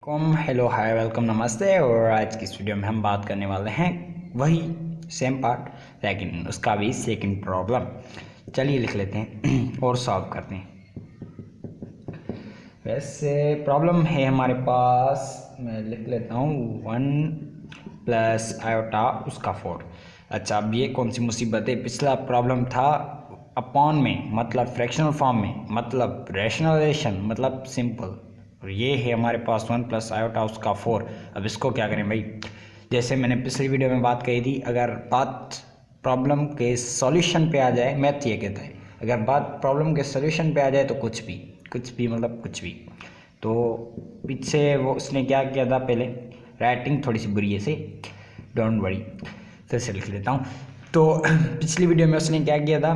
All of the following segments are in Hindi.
हेलो हाय वेलकम नमस्ते। और आज की इस वीडियो में हम बात करने वाले हैं वही सेम पार्ट लेकिन उसका भी सेकंड प्रॉब्लम। चलिए लिख लेते हैं और सॉल्व करते हैं। वैसे प्रॉब्लम है हमारे पास, मैं लिख लेता हूँ 1 प्लस आयोटा उसका 4। अच्छा, अब ये कौन सी मुसीबत है? पिछला प्रॉब्लम था अपॉन में, मतलब फ्रैक्शनल फॉर्म में, मतलब रैशनलाइजेशन, मतलब सिंपल। और ये है हमारे पास 1 प्लस आयोटा उसका 4। अब इसको क्या करें भाई? जैसे मैंने पिछली वीडियो में बात कही थी, अगर बात प्रॉब्लम के सॉल्यूशन पे आ जाए, मैथ ये कहता है अगर बात प्रॉब्लम के सॉल्यूशन पे आ जाए तो कुछ भी मतलब कुछ भी। तो पीछे वो उसने क्या किया था, पहले राइटिंग थोड़ी सी बुरी है से, डोंट वरी, फिर से लिख लेता हूँ। तो पिछली वीडियो में उसने क्या किया था,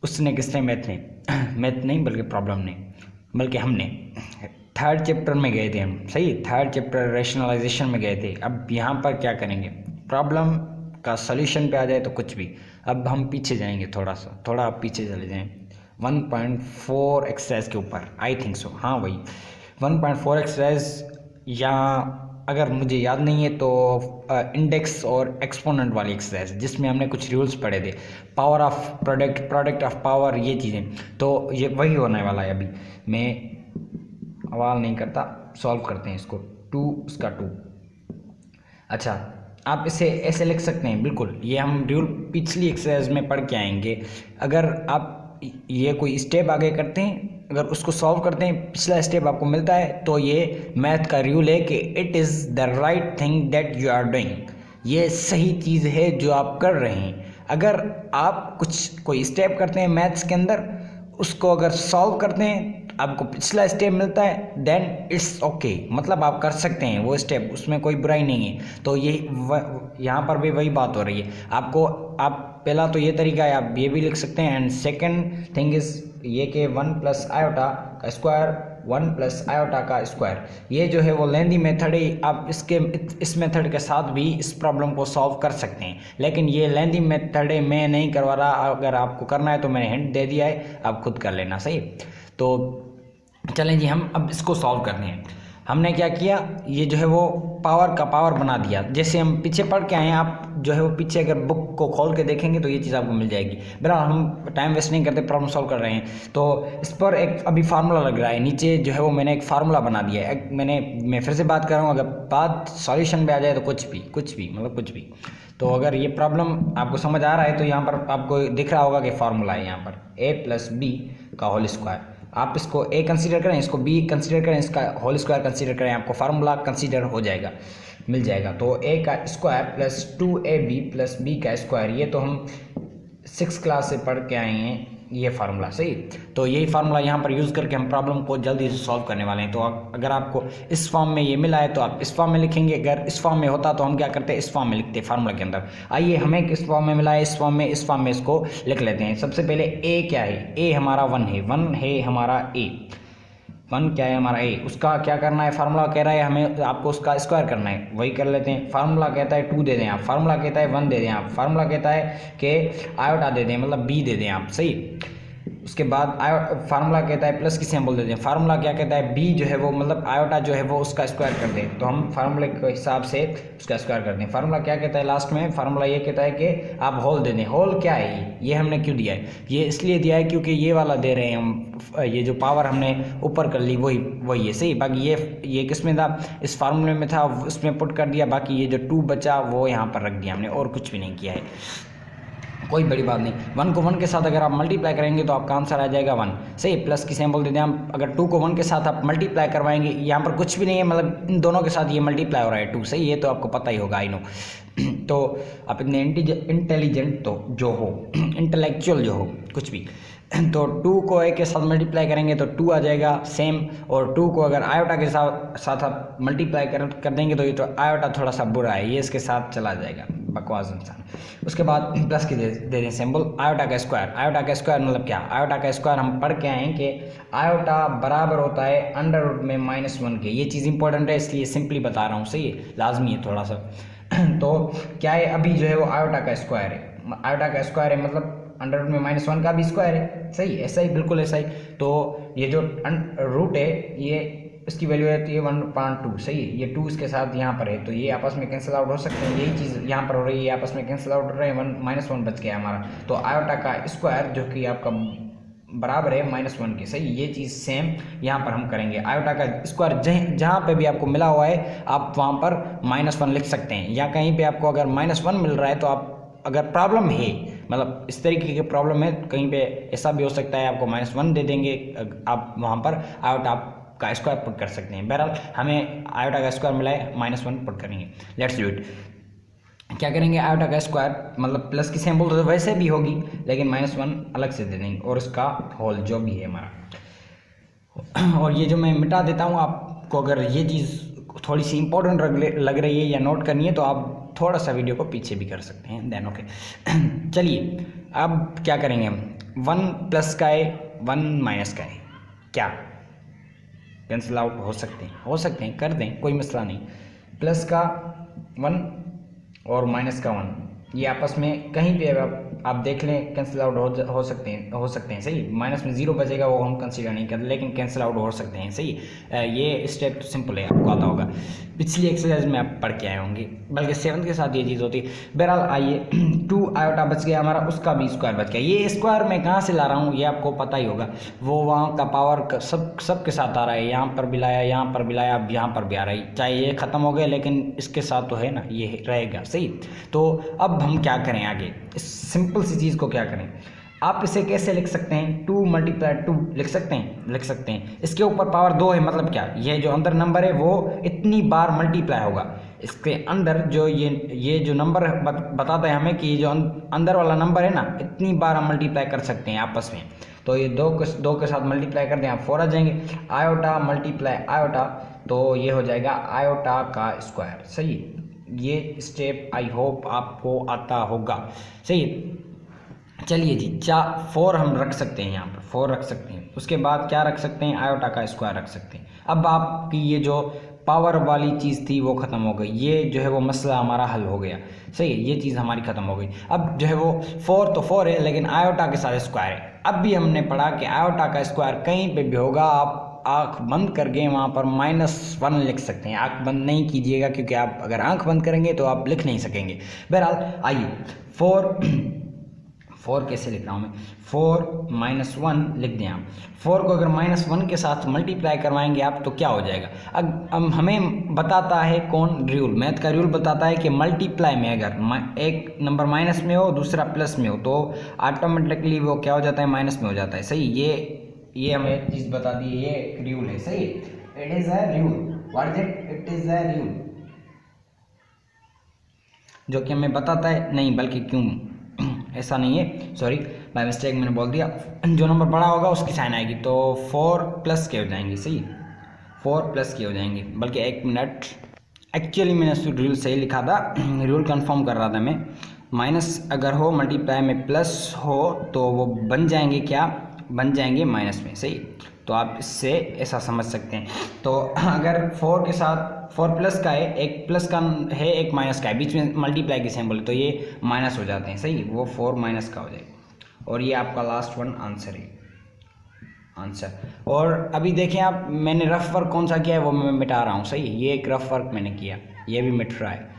उसने किसने, मैथ नहीं बल्कि प्रॉब्लम ने, बल्कि हमने थर्ड चैप्टर में गए थे हम, सही, थर्ड चैप्टर रैशनलाइजेशन में गए थे। अब यहाँ पर क्या करेंगे, प्रॉब्लम का सॉल्यूशन पे आ जाए तो कुछ भी। अब हम पीछे जाएंगे, थोड़ा पीछे चले जाएं 1.4 एक्सरसाइज के ऊपर, आई थिंक सो, हाँ वही 1.4 एक्सरसाइज, या अगर मुझे याद नहीं है तो इंडेक्स और एक्सपोनेंट वाली एक्सरसाइज, जिसमें हमने कुछ रूल्स पढ़े थे, power of product of power, ये चीज़ें। तो ये वही होने वाला है। अभी मैं सवाल नहीं करता, सॉल्व करते हैं इसको। 2 उसका 2। अच्छा, आप इसे ऐसे लिख सकते हैं, बिल्कुल ये हम रूल पिछली एक्सरसाइज में पढ़ के आएंगे। अगर आप ये कोई स्टेप आगे करते हैं, अगर उसको सॉल्व करते हैं, पिछला स्टेप आपको मिलता है, तो ये मैथ का रूल है कि it is the right thing that you are doing. ये सही चीज़ है जो आप कर रहे हैं। अगर आप कोई स्टेप करते हैं मैथ्स के अंदर, उसको अगर सॉल्व करते हैं, आपको पिछला स्टेप मिलता है, देन इट्स ओके, मतलब आप कर सकते हैं वो स्टेप, उसमें कोई बुराई नहीं है। तो ये यहाँ पर भी वही बात हो रही है। आप पहला तो ये तरीका है, आप ये भी लिख सकते हैं। एंड सेकंड थिंग इज ये कि 1 प्लस आयोटा का स्क्वायर, 1 प्लस आयोटा का स्क्वायर, ये जो है वो लेंदी मेथड है। आप इस मेथड के साथ भी इस प्रॉब्लम को सॉल्व कर सकते हैं, लेकिन ये लेंदी मेथड है, मैं नहीं करवा रहा। अगर आपको करना है तो मैंने हिंट दे दिया है, आप खुद कर लेना, सही। तो चलें जी, हम अब इसको सॉल्व करते हैं। हमने क्या किया, ये जो है वो पावर का पावर बना दिया, जैसे हम पीछे पढ़ के आए हैं। आप जो है वो पीछे अगर बुक को खोल के देखेंगे तो ये चीज़ आपको मिल जाएगी। बहरहाल हम टाइम वेस्ट नहीं करते, प्रॉब्लम सॉल्व कर रहे हैं। तो इस पर एक अभी फार्मूला लग रहा है नीचे, जो है वो मैंने एक फार्मूला बना दिया है। मैं फिर से बात कर रहा हूँ, अगर बात सॉल्यूशन पे आ जाए तो कुछ भी मतलब कुछ भी। तो अगर ये प्रॉब्लम आपको समझ आ रहा है तो यहाँ पर आपको दिख रहा होगा कि फार्मूला है यहाँ पर a प्लस बी का होल स्क्वायर। आप इसको a कंसीडर करें, इसको b कंसीडर करें, इसका होल स्क्वायर कंसीडर करें, आपको फार्मूला कंसीडर हो जाएगा, मिल जाएगा। तो a का square plus 2ab plus b का स्क्वायर, ये तो हम 6th क्लास से पढ़ के आए हैं ये फार्मूला, सही। तो यही फार्मूला यहाँ पर यूज़ करके हम प्रॉब्लम को जल्दी से सॉल्व करने वाले हैं। तो अगर आपको इस फॉर्म में ये मिला है तो आप इस फॉर्म में लिखेंगे, अगर इस फॉर्म में होता तो हम क्या करते हैं, इस फॉर्म में लिखते हैं फार्मूला के अंदर। आइए, हमें किस फॉर्म में मिला है, इस फॉर्म में इसको लिख लेते हैं। सबसे पहले a क्या है, a हमारा 1 है हमारा a, 1 क्या है हमारा a, उसका क्या करना है, फार्मूला कह रहा है हमें आपको उसका स्क्वायर करना है, वही कर लेते हैं। फार्मूला कहता है 2 दे दें आप, फार्मूला कहता है 1 दे दें आप, फार्मूला कहता है कि आयोटा दे दें, मतलब b दे दें आप, सही। उसके बाद फार्मूला कहता है प्लस की सिंबल दे दें। फार्मूला क्या कहता है, b जो है वो मतलब आयोटा जो है वो उसका स्क्वायर कर दें, तो हम फार्मूले के हिसाब से उसका स्क्वायर कर दें। फार्मूला क्या कहता है लास्ट में, फार्मूला ये कहता है कि आप होल दे दें। होल क्या है, ये हमने क्यों दिया है, ये इसलिए दिया है क्योंकि ये वाला दे रहे हैं हम, ये जो पावर हमने ऊपर कर ली वही है, सही। बाकी ये किस में था, इस फार्मूले में था, उसमें पुट कर दिया। बाकी ये जो 2 बचा वो यहाँ पर रख दिया हमने, और कुछ भी नहीं किया है, कोई बड़ी बात नहीं। 1 को 1 के साथ अगर आप मल्टीप्लाई करेंगे तो आपका आंसर आ जाएगा 1, सही। प्लस की सिंबल दे दें हम, अगर 2 को 1 के साथ आप मल्टीप्लाई करवाएंगे, यहाँ पर कुछ भी नहीं है, मतलब इन दोनों के साथ ये मल्टीप्लाई हो रहा है 2, सही। ये तो आपको पता ही होगा, आई नो। तो आप इतने इंटेलिजेंट तो जो हो, इंटेलेक्चुअल जो हो, कुछ भी, तो 2 को a के साथ मल्टीप्लाई करेंगे तो 2 आ जाएगा सेम, और 2 को अगर आयोटा के साथ आप मल्टीप्लाई कर देंगे तो ये तो आयोटा थोड़ा सा बुरा है, ये इसके साथ चला जाएगा, बकवास इंसान। उसके बाद प्लस की दे दें सिंबल, आयोटा का स्क्वायर मतलब क्या, आयोटा का स्क्वायर हम पढ़ के आए हैं कि आयोटा बराबर होता है अंडर रूट में -1 के। ये चीज़ इंपॉर्टेंट है, इसलिए सिंपली बता रहा हूँ, सही है, लाजमी है थोड़ा सा। तो क्या है, अभी जो है वो आयोटा का स्क्वायर है, आयोटा का स्क्वायर है मतलब अंडर रूट में -1 का भी स्क्वायर है, सही, ऐसा ही, बिल्कुल ऐसा ही। तो ये जो रूट है, ये इसकी वैल्यू रहती है 1/2, सही है। ये 2 इसके साथ यहाँ पर है तो ये आपस में कैंसिल आउट हो सकते हैं। यही चीज़ यहाँ पर हो रही है, आपस में कैंसिल आउट हो रहे हैं। 1 बच गया हमारा। तो आयोटा का स्क्वायर जो कि आपका बराबर है -1 के, सही। ये चीज़ सेम यहाँ पर हम करेंगे। आयोटा का स्क्वायर जहाँ पे भी आपको मिला हुआ है आप वहाँ पर -1 लिख सकते हैं, या कहीं पे आपको अगर -1 मिल रहा है तो आप, अगर प्रॉब्लम है मतलब इस तरीके की प्रॉब्लम है, कहीं पे ऐसा भी हो सकता है आपको -1 दे देंगे, आप वहाँ पर आयोटा का स्क्वायर पुट कर सकते हैं। बहरहाल हमें आयोटा का स्क्वायर मिला है, -1 पुट करेंगे। Let's do it. क्या करेंगे, आयोटा का स्क्वायर मतलब प्लस की सिंबल तो वैसे भी होगी, लेकिन -1 अलग से दे देंगे और इसका होल जो भी है हमारा। और ये जो मैं मिटा देता हूँ, आपको अगर ये चीज़ थोड़ी सी इंपॉर्टेंट लग रही है या नोट करनी है तो आप थोड़ा सा वीडियो को पीछे भी कर सकते हैं, देन ओके। चलिए अब क्या करेंगे हम, 1 प्लस का है 1 माइनस का है, क्या कैंसिल आउट हो सकते हैं, कर दें, कोई मसला नहीं। प्लस का 1 और माइनस का 1 ये आपस में कहीं पे आप देख लें कैंसिल आउट हो सकते हैं, सही। माइनस में 0 बचेगा वो हम कंसीडर नहीं करते, लेकिन कैंसिल आउट हो सकते हैं, सही। ये स्टेप तो सिंपल है, आपको आता होगा, पिछली एक्सरसाइज में आप पढ़ के आए होंगे, बल्कि 7th के साथ ये चीज़ होती है। बहरहाल आइए, 2 आयोटा बच गया हमारा, उसका भी स्क्वायर बच गया। ये स्क्वायर मैं कहाँ से ला रहा हूँ ये आपको पता ही होगा, वो वहाँ का पावर सब के साथ आ रहा है, यहाँ पर भी लाया, यहाँ पर भी लाया, अब यहाँ पर भी आ रहा है। चाहे ये ख़त्म हो गया लेकिन इसके साथ तो है ना, ये रहेगा, सही। तो अब हम क्या करें आगे, इस सिंपल सी चीज़ को क्या करें, आप इसे कैसे लिख सकते हैं, 2 × 2 लिख सकते हैं। इसके ऊपर पावर 2 है, मतलब क्या, ये जो अंदर नंबर है वो इतनी बार मल्टीप्लाई होगा। इसके अंदर जो ये जो नंबर बताता है हमें कि ये जो अंदर वाला नंबर है ना, इतनी बार हम मल्टीप्लाई कर सकते हैं आपस में। तो ये 2 के साथ मल्टीप्लाई कर दें, आप 4 आ जाएंगे। आयोटा मल्टीप्लाई आयोटा, तो ये हो जाएगा आयोटा का स्क्वायर, सही। ये स्टेप आई होप आपको आता होगा, सही। चलिए जी, 4 हम रख सकते हैं, यहाँ पर 4 रख सकते हैं। उसके बाद क्या रख सकते हैं, आयोटा का स्क्वायर रख सकते हैं। अब आपकी ये जो पावर वाली चीज़ थी वो ख़त्म हो गई, ये जो है वो मसला हमारा हल हो गया, सही है। ये चीज़ हमारी ख़त्म हो गई। अब जो है वो 4 तो 4 है, लेकिन आयोटा के साथ स्क्वायर है। अब भी हमने पढ़ा कि आयोटा का स्क्वायर कहीं पे भी होगा, आप आँख बंद करके वहाँ पर -1 लिख सकते हैं। आँख बंद नहीं कीजिएगा, क्योंकि आप अगर आँख बंद करेंगे तो आप लिख नहीं सकेंगे। बहरहाल आइए, 4 कैसे लिख रहा हूँ मैं, 4 - 1 लिख दें आप। 4 को अगर -1 के साथ मल्टीप्लाई करवाएंगे आप तो क्या हो जाएगा। अब हमें बताता है कौन रूल, मैथ का रूल बताता है कि मल्टीप्लाई में अगर एक नंबर माइनस में हो दूसरा प्लस में हो तो ऑटोमेटिकली वो क्या हो जाता है, माइनस में हो जाता है, सही। ये हमें एक चीज़ बताती है, ये एक रूल है, सही। It is a rule, what is it is a rule, जो कि हमें बताता है, नहीं बल्कि क्यों ऐसा नहीं है, सॉरी बाय मिस्टेक मैंने बोल दिया। जो नंबर बड़ा होगा उसकी साइन आएगी, तो 4 प्लस के हो जाएंगे, सही। 4 प्लस के हो जाएंगे, बल्कि 1 मिनट, एक्चुअली मैंने रूल सही लिखा था, रूल कंफर्म कर रहा था मैं। माइनस अगर हो मल्टीप्लाई में प्लस हो तो वो बन जाएंगे, क्या बन जाएंगे, माइनस में, सही। तो आप इससे ऐसा समझ सकते हैं। तो अगर 4 के साथ 4 प्लस का है, एक प्लस का है एक माइनस का है, बीच में मल्टीप्लाई की सिंबल, तो ये माइनस हो जाते हैं, सही। वो 4 माइनस का हो जाएगा। और ये आपका लास्ट वन आंसर है, आंसर। और अभी देखें आप, मैंने रफ वर्क कौन सा किया है वो मैं मिटा रहा हूँ, सही। ये एक रफ वर्क मैंने किया, ये भी मिट रहा है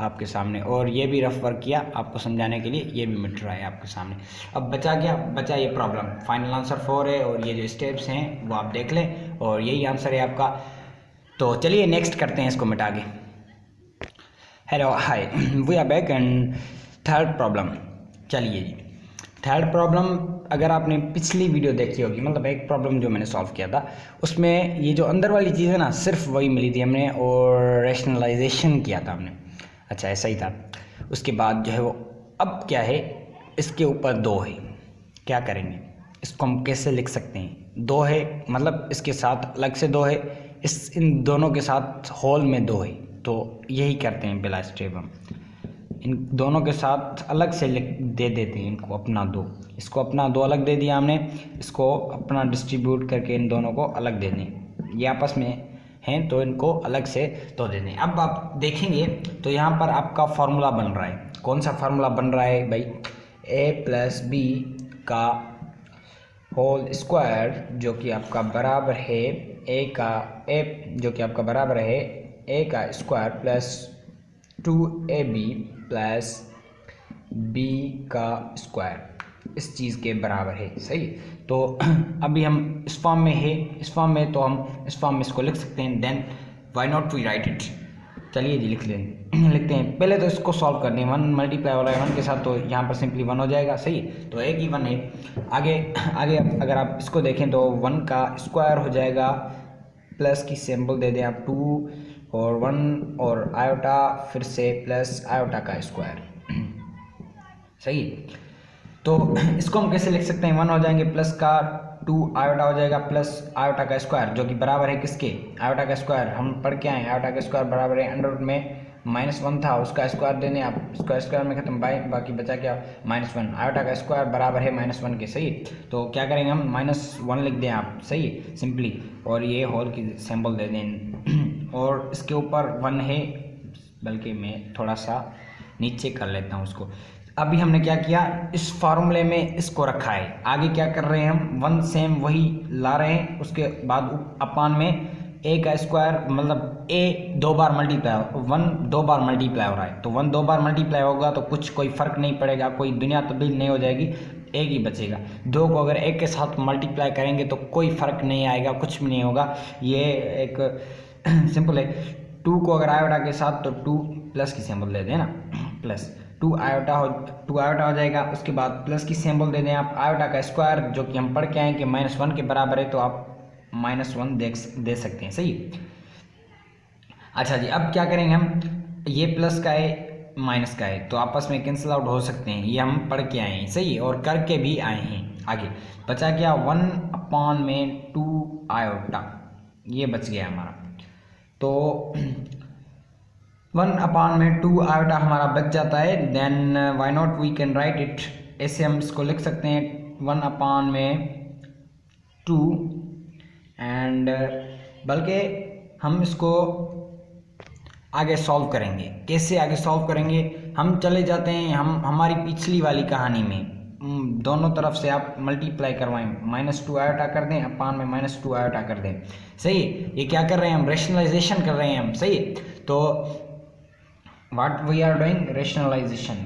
आपके सामने, और ये भी रफ वर्क किया आपको समझाने के लिए, ये भी मिट रहा है आपके सामने। अब बचा क्या, बचा ये प्रॉब्लम। फाइनल आंसर 4 है, और ये जो स्टेप्स हैं वो आप देख लें, और यही आंसर है आपका। तो चलिए नेक्स्ट करते हैं इसको मिटा के। Hello hi, we are back and third problem. चलिए जी, थर्ड प्रॉब्लम अगर आपने पिछली वीडियो देखी होगी, मतलब एक प्रॉब्लम जो मैंने सॉल्व किया था, उसमें ये जो अंदर वाली चीज़ है ना, सिर्फ वही मिली थी हमने, और रैशनलाइजेशन किया था हमने। अच्छा, ऐसा ही था। उसके बाद जो है वो, अब क्या है, इसके ऊपर 2 है, क्या करेंगे, इसको हम कैसे लिख सकते हैं। 2 है मतलब इसके साथ अलग से 2 है, इन दोनों के साथ होल में 2 है, तो यही करते हैं पहला स्टेप। हम इन दोनों के साथ अलग से दे देते हैं इनको अपना 2, इसको अपना 2 अलग दे दिया हमने, इसको अपना डिस्ट्रीब्यूट करके इन दोनों को अलग दे दें। ये आपस में हैं तो इनको अलग से 2 दे दें। अब आप देखेंगे तो यहाँ पर आपका फार्मूला बन रहा है। कौन सा फार्मूला बन रहा है भाई, a + b का होल स्क्वायर, जो कि आपका बराबर है ए का ए जो कि आपका बराबर है ए का square plus 2ab plus b का स्क्वायर इस चीज़ के बराबर है। सही, तो अभी हम इस फॉर्म में है, इस फॉर्म में, तो हम इस फॉर्म में इसको लिख सकते हैं। Then why not we write it. चलिए जी लिखते हैं। पहले तो इसको सॉल्व करने हैं। 1 मल्टीप्लाई हो रहा है 1 के साथ, तो यहाँ पर सिंपली 1 हो जाएगा। सही, तो एक ही 1 है। आगे आगे अगर आप इसको देखें तो 1 का स्क्वायर हो जाएगा, प्लस की सिंबल दे दें आप 2 और 1 और आयोटा, फिर से प्लस आयोटा का स्क्वायर। सही, तो इसको हम कैसे लिख सकते हैं? 1 हो जाएंगे, प्लस का 2 आयोटा हो जाएगा, प्लस आयोटा का स्क्वायर जो कि बराबर है किसके? आयोटा का स्क्वायर। हम पढ़ के आए आयोटा का स्क्वायर बराबर है अंडर रूट में -1 था, उसका स्क्वायर देने आप, स्क्वायर में खत्म, बाकी बचा क्या? -1। आयोटा का स्क्वायर बराबर है -1 के। सही, तो क्या करेंगे हम? -1 लिख दें आप। सही, सिंपली, और ये होल की सिंबल दे दें और इसके ऊपर 1 है, बल्कि मैं थोड़ा सा नीचे कर लेता हूँ उसको। अभी हमने क्या किया? इस फार्मूले में इसको रखा है। आगे क्या कर रहे हैं हम? 1 सेम वही ला रहे हैं, उसके बाद अपान में ए का स्क्वायर, मतलब ए 2 बार मल्टीप्लाई, 1 2 बार मल्टीप्लाई हो रहा है, तो 1 2 बार मल्टीप्लाई होगा तो कुछ कोई फ़र्क नहीं पड़ेगा, कोई दुनिया तब्दील नहीं हो जाएगी, एक ही बचेगा। 2 को अगर एक के साथ मल्टीप्लाई करेंगे तो कोई फ़र्क नहीं आएगा, कुछ भी नहीं होगा। ये एक सिंपल है। 2 को अगर आयोटा के साथ, तो 2 प्लस की सिंबल दे दें ना, प्लस 2 आयोटा हो जाएगा। उसके बाद प्लस की सिंबल दे दें आप, आयोटा का स्क्वायर जो कि हम पढ़ के आए कि -1 के बराबर है, तो आप -1 दे सकते हैं। सही, अच्छा जी, अब क्या करेंगे हम? ये प्लस का है, माइनस का है, तो आपस में कैंसिल आउट हो सकते हैं, ये हम पढ़ के आए हैं। सही, और करके भी आए हैं। आगे बचा क्या? 1/2 आयोटा, ये बच गया हमारा। तो 1/2 आयोटा हमारा बच जाता है। Then why not we can write it, ऐसे हम इसको लिख सकते हैं 1/2 एंड, बल्कि हम इसको आगे सॉल्व करेंगे। कैसे आगे सॉल्व करेंगे? हम चले जाते हैं हमारी पिछली वाली कहानी में। दोनों तरफ से आप मल्टीप्लाई करवाएं, -2 आयोटा कर दें, अपान में -2 आयोटा कर दें। सही, ये क्या कर रहे हैं हम? रेशनलाइजेशन कर रहे हैं हम। सही, तो what we are doing? Rationalization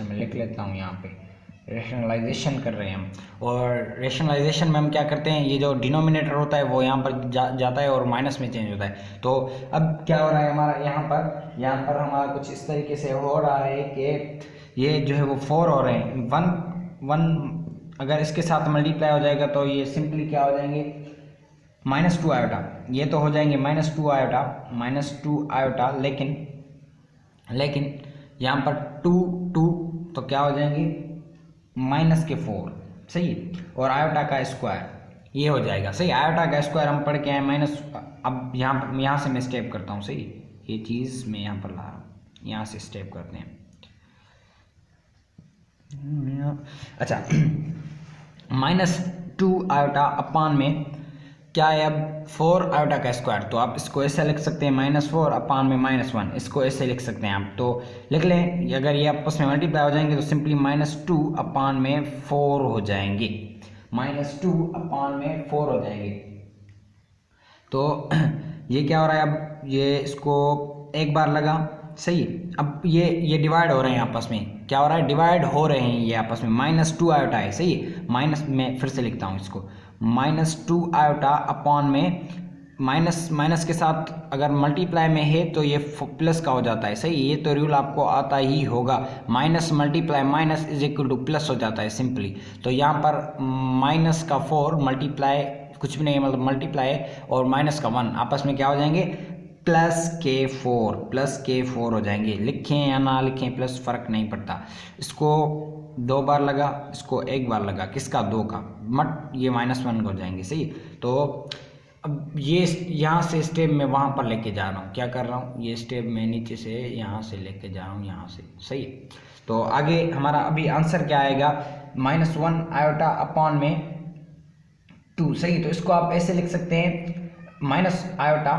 में लिख लेता हूँ यहाँ पे, रेशनलाइजेशन कर रहे हैं हम। और रेशनलाइजेशन में हम क्या करते हैं? ये जो डिनोमिनेटर होता है वो यहाँ पर जाता है और माइनस में चेंज होता है। तो अब क्या हो रहा है हमारा यहाँ पर हमारा कुछ इस तरीके से हो रहा है कि ये जो है वो 4 हो रहे हैं। 1 अगर इसके साथ मल्टीप्लाई हो जाएगा तो ये सिंपली क्या हो जाएंगे? -2 आयोटा, ये तो हो जाएंगे -2 आयोटा, लेकिन यहाँ पर 2 तो क्या हो जाएंगे? -4। सही, और आयोटा का स्क्वायर ये हो जाएगा। सही, आयोटा का स्क्वायर हम पढ़ के आए माइनस। अब यहाँ से मैं स्टेप करता हूँ। सही, ये चीज़ मैं यहाँ पर ला रहा हूँ, यहाँ से स्टेप करते हैं। अच्छा, -2 आयोटा अपान में क्या है? अब 4 आयोटा का स्क्वायर, तो आप इसको ऐसे लिख सकते हैं -4 अपान में -1, इसको ऐसे लिख सकते हैं आप। तो लिख लें, अगर ये आपस में मल्टीप्लाई हो जाएंगे तो सिंपली -2 अपान में 4 हो जाएंगे, -2 अपान में 4 हो जाएंगे। तो ये क्या हो रहा है? अब ये इसको एक बार लगा। सही, अब ये डिवाइड हो रहे हैं आपस में। क्या हो रहा है? डिवाइड हो रहे हैं ये आपस में। -2 आयोटा है। सही, माइनस में फिर से लिखता हूँ इसको, -2 आयोटा अपॉन में माइनस के साथ अगर मल्टीप्लाई में है तो ये प्लस का हो जाता है। सही, ये तो रूल आपको आता ही होगा, minus multiply minus is equal two plus हो जाता है सिंपली। तो यहाँ पर माइनस का 4 मल्टीप्लाई कुछ भी नहीं है, मतलब मल्टीप्लाई और माइनस का 1 आपस में क्या हो जाएंगे? +K4 हो जाएंगे। लिखें या ना लिखें, प्लस फ़र्क नहीं पड़ता। इसको 2 बार लगा, इसको 1 बार लगा, किसका? 2 का, ये -1 हो जाएंगे। सही, तो अब ये यहाँ से स्टेप में वहाँ पर लेके जा रहा हूँ। क्या कर रहा हूँ? ये स्टेप में नीचे से यहाँ से लेके जा रहा हूँ, यहाँ से। सही, तो आगे हमारा अभी आंसर क्या आएगा? -1 आयोटा अपॉन में 2। सही, तो इसको आप ऐसे लिख सकते हैं, माइनस आयोटा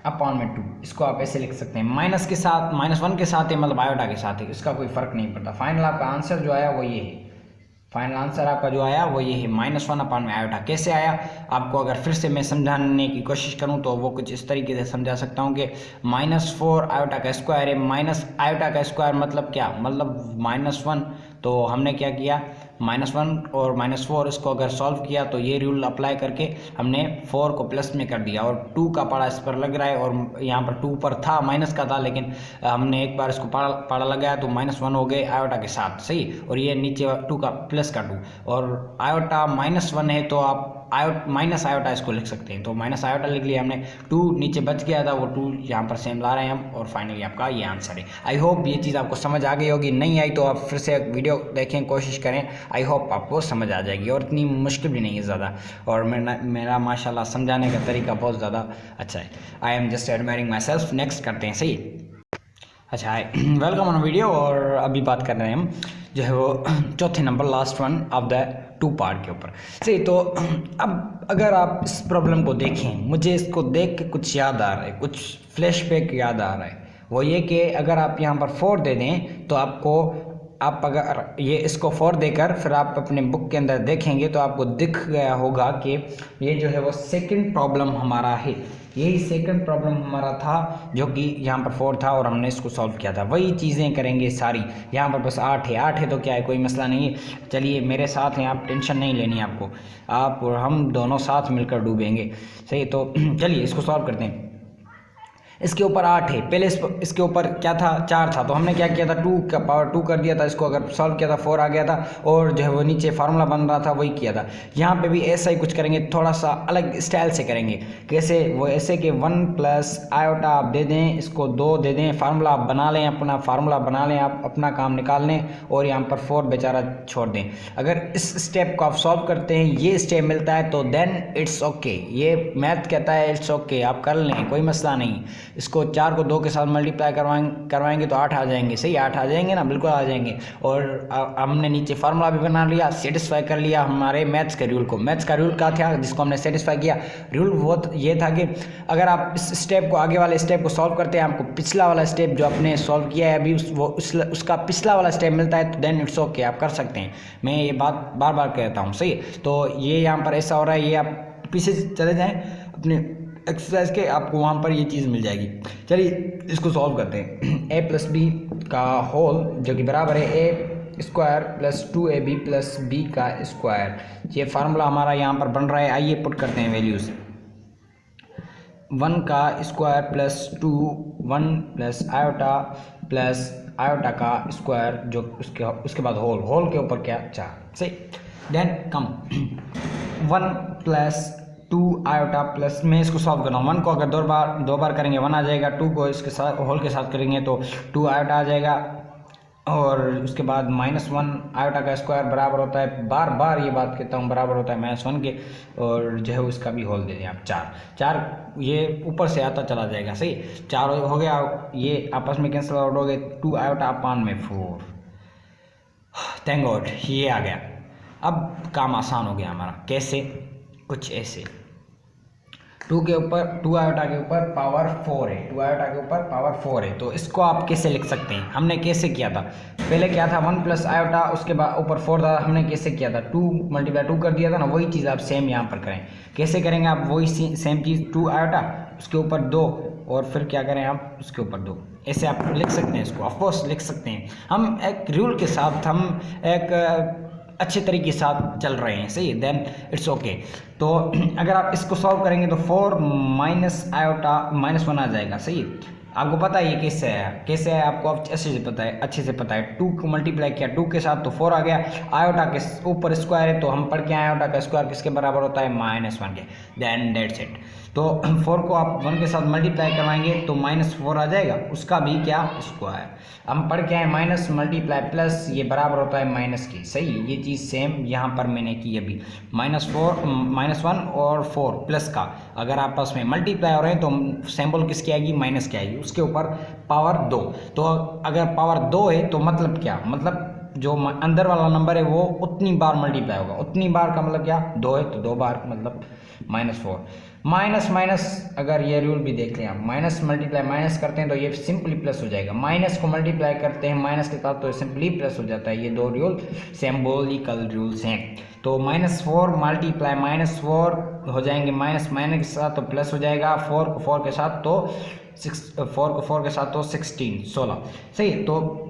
अपॉन में 2, इसको आप ऐसे लिख सकते हैं। माइनस के साथ, -1 के साथ है, मतलब आयोटा के साथ है, इसका कोई फ़र्क नहीं पड़ता। फाइनल आपका आंसर जो आया वो ये है। फाइनल आंसर आपका जो आया वो ये है -1/आयोटा। कैसे आया आपको अगर फिर से मैं समझाने की कोशिश करूं तो वो कुछ इस तरीके से समझा सकता हूं कि -4 आयोटा का स्क्वायर है, माइनस आयोटा का स्क्वायर मतलब क्या, मतलब -1। तो हमने क्या किया, -1 और -4 इसको अगर सॉल्व किया तो ये रूल अप्लाई करके हमने 4 को प्लस में कर दिया और 2 का पाड़ा इस पर लग रहा है और यहाँ पर 2 पर था, माइनस का था, लेकिन हमने एक बार इसको पाड़ा लगाया तो -1 हो गए आयोटा के साथ, सही। और ये नीचे 2 का प्लस का 2 और आयोटा -1 है तो आप माइनस आयोटा इसको लिख सकते हैं, तो माइनस आयोटा लिख लिया हमने। 2 नीचे बच गया था, वो 2 यहाँ पर सेम ला रहे हैं हम और फाइनली आपका ये आंसर है। आई होप ये चीज़ आपको समझ आ गई होगी, नहीं आई तो आप फिर से वीडियो देखें, कोशिश करें, आई होप आपको समझ आ जाएगी और इतनी मुश्किल भी नहीं है ज़्यादा। और मेरा माशाल्लाह समझाने का तरीका बहुत ज़्यादा अच्छा है। I am just admiring my self. Next करते हैं, सही। अच्छा है, वेलकम ऑन वीडियो। और अभी बात कर रहे हैं हम जो है वो चौथे number last one of the 2 part के ऊपर, सही। तो अब अगर आप इस प्रॉब्लम को देखें, मुझे इसको देख के कुछ याद आ रहा है, कुछ फ्लैशबैक याद आ रहा है। वो ये कि अगर आप यहाँ पर 4 दे दें तो आप अगर ये इसको 4 देकर फिर आप अपने बुक के अंदर देखेंगे तो आपको दिख गया होगा कि ये जो है वो सेकंड प्रॉब्लम हमारा है। यही सेकंड प्रॉब्लम हमारा था जो कि यहाँ पर 4 था और हमने इसको सॉल्व किया था। वही चीज़ें करेंगे सारी। यहाँ पर बस 8 है तो क्या है, कोई मसला नहीं है। चलिए मेरे साथ हैं, आप टेंशन नहीं लेनी आपको, आप और हम दोनों साथ मिलकर डूबेंगे, सही। तो चलिए इसको सॉल्व करते हैं। इसके ऊपर 8 है, पहले इसके ऊपर क्या था, 4 था, तो हमने क्या किया था, 2 का पावर 2 कर दिया था। इसको अगर सॉल्व किया था 4 आ गया था और जो है वो नीचे फार्मूला बन रहा था वही किया था। यहाँ पे भी ऐसा ही कुछ करेंगे, थोड़ा सा अलग स्टाइल से करेंगे। कैसे, वो ऐसे कि 1 प्लस आयोटा आप दे दें, इसको 2 दे दें, फार्मूला आप बना लें, अपना फार्मूला बना लें, आप अपना काम निकाल लें और यहाँ पर 4 बेचारा छोड़ दें। अगर इस स्टेप को आप सॉल्व करते हैं, ये स्टेप मिलता है तो देन इट्स ओके। ये मैथ कहता है इट्स ओके, आप कर लें, कोई मसला नहीं। इसको 4 को 2 के साथ मल्टीप्लाई करवाएंगे तो 8 आ जाएंगे, सही। 8 आ जाएंगे ना, बिल्कुल आ जाएंगे। और हमने नीचे फार्मूला भी बना लिया, सेटिस्फाई कर लिया हमारे मैथ्स के रूल को। मैथ्स का रूल क्या था जिसको हमने सेटिस्फाई किया, रूल वो ये था कि अगर आप इस स्टेप को, आगे वाले स्टेप को सॉल्व करते हैं, आपको पिछला वाला स्टेप जो आपने सॉल्व किया है अभी उसका पिछला वाला स्टेप मिलता है तो देन इट्स ओके, आप कर सकते हैं। मैं ये बात बार बार कहता हूँ, सही। तो ये यहाँ पर ऐसा हो रहा है, ये आप पीछे चले जाएँ अपने एक्सरसाइज के, आपको वहाँ पर ये चीज़ मिल जाएगी। चलिए इसको सॉल्व करते हैं। a + b का होल जो कि बराबर है a² + 2ab + b का स्क्वायर। ये फार्मूला हमारा यहाँ पर बन रहा है। आइए पुट करते हैं वैल्यूज़। 1 का स्क्वायर + 2, 1 + आयोटा प्लस आयोटा का स्क्वायर जो उसके बाद होल के ऊपर क्या 4, सही। देन कम 1 + 2 आयोटा प्लस, मैं इसको सॉल्व कर रहा हूँ। 1 को अगर दो बार करेंगे 1 आ जाएगा, 2 को इसके साथ होल के साथ करेंगे तो 2 आयोटा आ जाएगा और उसके बाद -1 आयोटा का स्क्वायर बराबर होता है, बार बार ये बात कहता हूँ, बराबर होता है -1 के, और जो है उसका भी होल दे दें आप 4 ये ऊपर से आता चला जाएगा, सही। 4 हो गया, ये आपस में कैंसिल आउट हो गए, 2 आयोटा अपान में 4। थैंक गॉड ये आ गया। अब काम आसान हो गया हमारा। कैसे, कुछ ऐसे 2 के ऊपर 2 आयोटा के ऊपर पावर 4 है, 2 आयोटा के ऊपर पावर 4 है। तो इसको आप कैसे लिख सकते हैं, हमने कैसे किया था, पहले क्या था 1 + आयोटा, उसके बाद ऊपर 4 था, हमने कैसे किया था 2 × 2 कर दिया था ना, वही चीज़ आप सेम यहाँ पर करें। कैसे करेंगे आप, वही सेम चीज़ 2 आयोटा उसके ऊपर 2 और फिर क्या करें आप उसके ऊपर 2, ऐसे आप लिख सकते हैं इसको, ऑफकोर्स लिख सकते हैं। हम एक रूल के साथ, हम एक अच्छे तरीके के साथ चल रहे हैं, सही। Then it's okay. तो अगर आप इसको सॉल्व करेंगे तो 4 - आयोटा -1 आ जाएगा, सही। आपको पता है ये कैसे है आपको अच्छे से पता है। 2 को मल्टीप्लाई किया 2 के साथ तो 4 आ गया, आयोटा के ऊपर स्क्वायर है तो हम पढ़ के आयोटा का स्क्वायर किसके बराबर होता है, -1 के। Then that's it. तो 4 को आप 1 के साथ मल्टीप्लाई करवाएंगे तो -4 आ जाएगा, उसका भी क्या स्क्वायर। हम पढ़ के आए माइनस मल्टीप्लाई प्लस, ये बराबर होता है माइनस के, सही। ये चीज़ सेम यहाँ पर मैंने की अभी, -1 और 4 प्लस का अगर आपस में मल्टीप्लाई हो रहे हैं तो सिंबल किसकी आएगी, माइनस की आएगी, उसके ऊपर पावर 2। तो अगर पावर 2 है तो मतलब क्या, मतलब जो अंदर वाला नंबर है वो उतनी बार मल्टीप्लाई होगा। उतनी बार का मतलब क्या, 2 है तो 2 बार मतलब -4। माइनस माइनस अगर ये रूल भी देख लें आप, माइनस मल्टीप्लाई माइनस करते हैं तो ये सिंपली प्लस हो जाएगा, माइनस को मल्टीप्लाई करते हैं माइनस के साथ तो सिंपली प्लस हो जाता है। ये दो रूल सिंबॉलिकल रूल्स हैं। तो -4 मल्टीप्लाई -4 हो जाएंगे माइनस माइनस के साथ तो प्लस हो जाएगा, 4 को 4 के साथ तो 16 सही। तो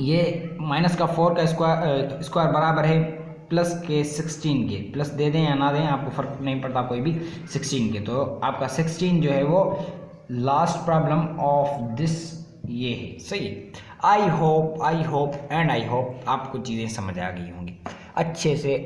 ये माइनस का 4 का स्क्वायर बराबर है प्लस के 16 के, प्लस दे दें या ना दें आपको फ़र्क नहीं पड़ता कोई भी, 16 के। तो आपका 16 जो है वो लास्ट प्रॉब्लम ऑफ दिस ये है, सही है। I hope and I hope आपको चीज़ें समझ आ गई होंगी, अच्छे से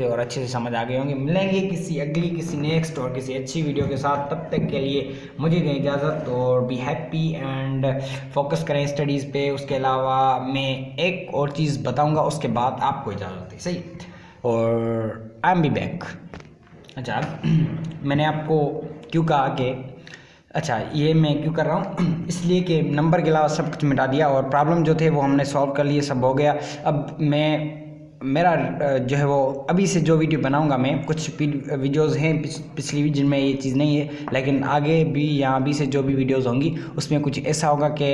और अच्छे से समझ आ गए होंगे। मिलेंगे किसी नेक्स्ट और किसी अच्छी वीडियो के साथ। तब तक के लिए मुझे दें इजाज़त और बी हैप्पी एंड फोकस करें स्टडीज़ पे। उसके अलावा मैं एक और चीज़ बताऊंगा, उसके बाद आपको इजाज़त है, सही। और आई एम बी बैक। अच्छा मैंने आपको क्यों कहा कि अच्छा ये मैं क्यों कर रहा हूँ, इसलिए कि नंबर के अलावा सब कुछ मिटा दिया और प्रॉब्लम जो थे वो हमने सॉल्व कर लिए, सब हो गया। अब मेरा जो है वो अभी से जो वीडियो बनाऊंगा मैं, कुछ वीडियोस हैं पिछली जिनमें ये चीज़ नहीं है, लेकिन आगे भी या अभी से जो भी वीडियोस होंगी उसमें कुछ ऐसा होगा कि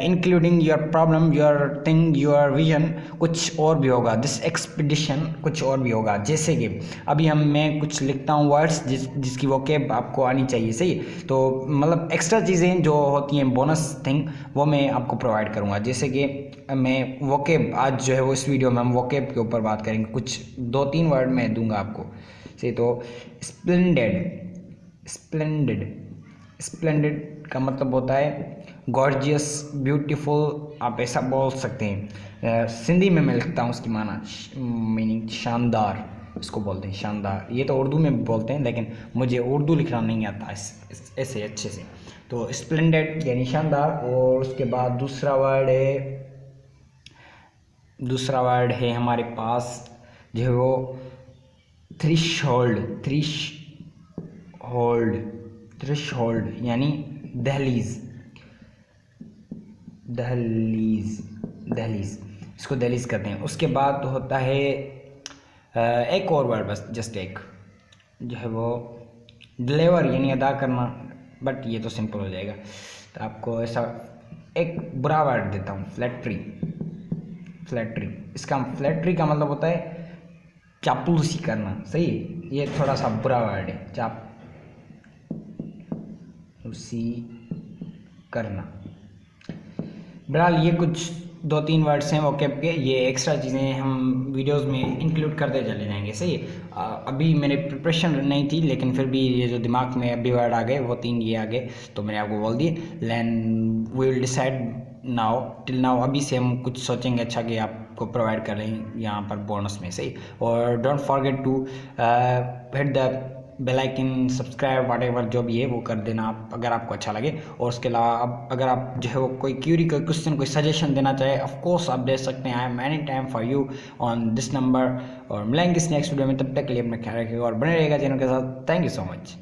including your problem, your thing, your vision, कुछ और भी होगा, दिस एक्सपीडिशन कुछ और भी होगा। जैसे कि अभी मैं कुछ लिखता हूँ वर्ड्स जिसकी वोकैब आपको आनी चाहिए, सही। तो मतलब एक्स्ट्रा चीज़ें जो होती हैं बोनस थिंग वो मैं आपको प्रोवाइड करूँगा। जैसे कि मैं वोकैब आज जो है वो इस वीडियो में हम वोकैब के ऊपर बात करेंगे, कुछ 2-3 वर्ड मैं दूंगा आपको, सही। तो स्प्लेंडेड का मतलब होता है गॉर्जियस, ब्यूटीफुल, आप ऐसा बोल सकते हैं। सिंधी में मैं लिखता हूँ उसकी मीनिंग शानदार, इसको बोलते हैं शानदार। ये तो उर्दू में बोलते हैं लेकिन मुझे उर्दू लिखना नहीं आता ऐसे अच्छे से। तो स्प्लेंडेड यानी शानदार। और उसके बाद दूसरा वर्ड है हमारे पास जो है वो थ्रेशहोल्ड यानी दहलीज, इसको दहलीज कहते हैं। उसके बाद होता है एक और वर्ड, बस जस्ट एक, जो है वो डिलीवर यानी अदा करना, बट ये तो सिंपल हो जाएगा। तो आपको ऐसा एक बुरा वर्ड देता हूँ, फ्लैटरी। इसका फ्लैटरी का मतलब होता है चापलूसी करना, सही। ये थोड़ा सा बुरा वर्ड है, चापलूसी करना। बहरहाल ये कुछ 2-3 वर्ड्स हैं वोकैब के, ये एक्स्ट्रा चीज़ें हम वीडियोस में इंक्लूड करते चले जाएंगे, सही है। अभी मेरे प्रिपरेशन नहीं थी लेकिन फिर भी ये जो दिमाग में अभी वर्ड आ गए वो 3 ये आ गए तो मैंने आपको बोल दिए। Then we will decide till now अभी से हम कुछ सोचेंगे अच्छा कि आपको प्रोवाइड कर रहे हैं यहाँ पर बोनस में, सही। और don't forget to hit the bell icon, subscribe, whatever जो भी है वो कर देना आप, अगर आपको अच्छा लगे। और उसके अलावा अब अगर आप जो है वो कोई क्यूरी, कोई क्वेश्चन, कोई सजेशन देना चाहे, ऑफ कोर्स आप दे सकते हैं। I am any time for you on this number. और मिलेंगे इस नेक्स्ट वीडियो में, तब तक के लिए अपना ख्याल रखिएगा और बने रहेगा चैनल के साथ। Thank you so much.